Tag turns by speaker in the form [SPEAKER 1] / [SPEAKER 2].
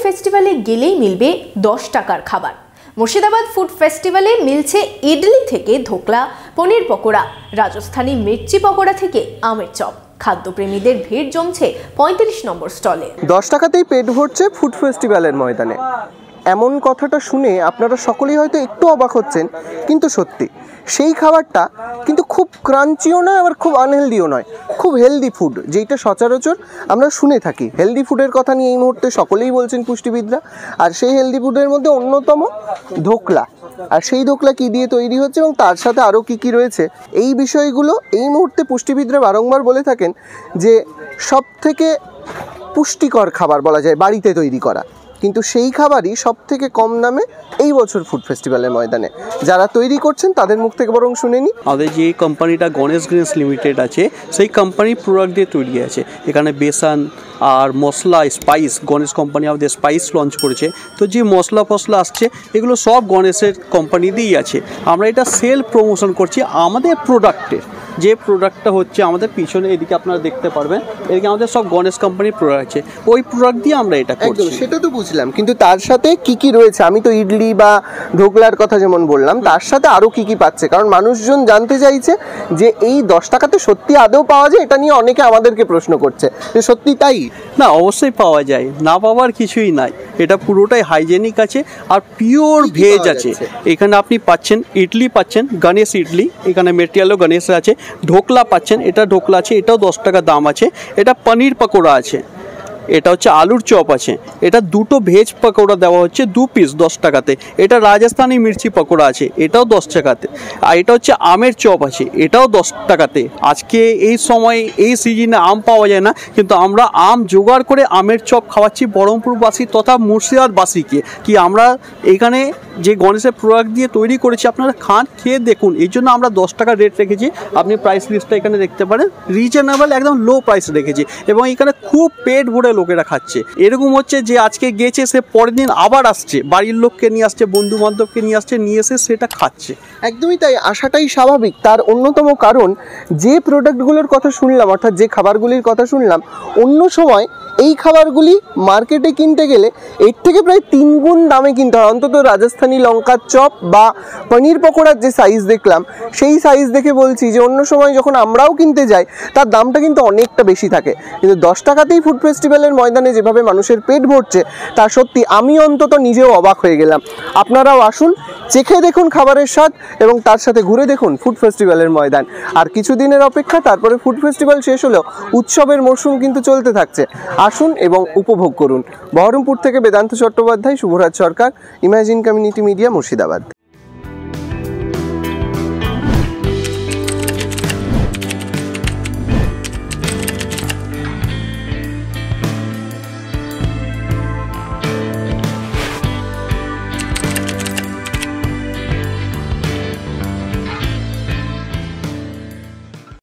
[SPEAKER 1] ফেস্টিভ্যালে গেলেই মিলবে 10 টাকার খাবার। মুর্শিদাবাদ ফুড ফেস্টিভ্যালে মিলছে ইডলি থেকে ধোকলা, পনির পকোড়া, রাজস্থানী মির্চি পকোড়া থেকে আমের চপ। খাদ্যপ্রেমীদের ভিড় জমছে 35 নম্বর স্টলে।
[SPEAKER 2] 10 টাকাতেই পেট ভরছে ফুড ফেস্টিভ্যালের ময়দানে। এমন কথাটা শুনে আপনারা সকলেই হয়তো একটু অবাক হচ্ছেন, কিন্তু সত্যি সেই খাবারটা কিন্তু খুব ক্রাঞ্চিও নয়, আবার খুব আনহেলদিও নয়, খুব হেলদি ফুড, যেটা সচরাচর আমরা শুনে থাকি। হেলদি ফুডের কথা নিয়ে এই মুহূর্তে সকলেই বলছেন পুষ্টিবিদরা, আর সেই হেলদি ফুডের মধ্যে অন্যতম ধোকলা। আর সেই ধোকলা কী দিয়ে তৈরি হচ্ছে এবং তার সাথে আরও কী কী রয়েছে, এই বিষয়গুলো এই মুহূর্তে পুষ্টিবিদরা বারংবার বলে থাকেন যে সব থেকে পুষ্টিকর খাবার বলা যায় বাড়িতে তৈরি করা। কিন্তু সেই খাবারই সব থেকে কম দামে এই বছর ফুড ফেস্টিভ্যালের ময়দানে যারা তৈরি করছেন তাদের মুখ থেকে বরং শুনে নিই।
[SPEAKER 3] আমাদের যে কোম্পানিটা গণেশ গ্রেনস লিমিটেড আছে, সেই কোম্পানির প্রোডাক্ট দিয়ে তৈরি আছে। এখানে বেসন আর মশলা, স্পাইস, গণেশ কোম্পানি আমাদের স্পাইস লঞ্চ করেছে। তো যে মশলা ফসলা আসছে এগুলো সব গণেশের কোম্পানি দিয়েই আছে। আমরা এটা সেল প্রমোশন করছি আমাদের প্রোডাক্টের। যে প্রোডাক্টটা হচ্ছে আমাদের পিছনে, এদিকে আপনারা দেখতে পারবেন, এদিকে আমাদের সব গণেশ কোম্পানির প্রোডাক্ট আছে, ওই প্রোডাক্ট দিয়ে আমরা এটা করছি।
[SPEAKER 2] সেটা তো বুঝলাম, কিন্তু তার সাথে কি কি রয়েছে? আমি তো ইডলি বা ধোকলার কথা যেমন বললাম, তার সাথে আরও কি কি পাচ্ছে? কারণ মানুষজন জানতে চাইছে যে এই 10 টাকাতে সত্যি আদৌ পাওয়া যায়, এটা নিয়ে অনেকে আমাদেরকে প্রশ্ন করছে যে সত্যি তাই?
[SPEAKER 3] না, অবশ্যই পাওয়া যায়, না পাওয়ার কিছুই নাই। এটা পুরোটাই হাইজেনিক আছে আর পিওর ভেজ আছে। এখানে আপনি পাচ্ছেন ইডলি, পাচ্ছেন গণেশ ইডলি, এখানে মেটেরিয়ালও গণেশ আছে। ঢোকলা পাচ্ছেন, এটা ঢোকলা আছে, এটাও 10 টাকা দাম আছে। এটা পনির পকোড়া আছে, এটা হচ্ছে আলুর চপ আছে। এটা দুটো ভেজ পকোড়া দেওয়া হচ্ছে 2 পিস 10 টাকাতে। এটা রাজস্থানি মির্চি পকোড়া আছে, এটাও 10 টাকাতে। আর এটা হচ্ছে আমের চপ আছে, এটাও 10 টাকাতে। আজকে এই সময় এই সিজনে আম পাওয়া যায় না, কিন্তু আমরা আম জোগাড় করে আমের চপ খাওয়াচ্ছি বহরমপুরবাসী তথা মুর্শিদাবাদবাসীকে। কি আমরা এখানে যে গণেশের প্রোডাক্ট দিয়ে তৈরি করেছি, আপনারা খান, খেয়ে দেখুন। এই জন্য আমরা 10 টাকা রেট রেখেছি। আপনি প্রাইস লিস্টটা এখানে দেখতে পারেন, রিজনেবল, একদম লো প্রাইস রেখেছি। এবং এখানে খুব পেট ভরে লোকেরা খাচ্ছে। এরকম হচ্ছে যে আজকে গেছে, সে পরের দিন আবার আসছে, বাড়ির লোককে নিয়ে আসছে, বন্ধু বান্ধবকে নিয়ে আসছে, নিয়ে এসে সেটা খাচ্ছে।
[SPEAKER 2] একদমই তাই, আসাটাই স্বাভাবিক। তার অন্যতম কারণ, যে প্রোডাক্টগুলোর কথা শুনলাম, অর্থাৎ যে খাবারগুলির কথা শুনলাম, অন্য সময় এই খাবারগুলি মার্কেটে কিনতে গেলে এর থেকে প্রায় 3 গুণ দামে কিনতে হয়। অন্তত রাজস্থানি লঙ্কার চপ বা পনির পকোড়ার যে সাইজ দেখলাম, সেই সাইজ দেখে বলছি যে অন্য সময় যখন আমরাও কিনতে যাই তার দামটা কিন্তু অনেকটা বেশি থাকে। কিন্তু 10 টাকাতেই ফুড ফেস্টিভ্যালের ময়দানে যেভাবে মানুষের পেট ভরছে, তা সত্যি আমি অন্তত নিজেও অবাক হয়ে গেলাম। আপনারাও আসুন, চেখে দেখুন খাবারের স্বাদ এবং তার সাথে ঘুরে দেখুন ফুড ফেস্টিভ্যালের ময়দান। আর কিছুদিনের অপেক্ষা, তারপরে ফুড ফেস্টিভ্যাল শেষ হলেও উৎসবের মরশুম কিন্তু চলতে থাকছে। আসুন এবং উপভোগ করুন। বহরমপুর থেকে বেদান্ত চট্টোপাধ্যায়, শুভরাজ সরকার, ইমাজিন কমিউনিটি মিডিয়া, মুর্শিদাবাদ।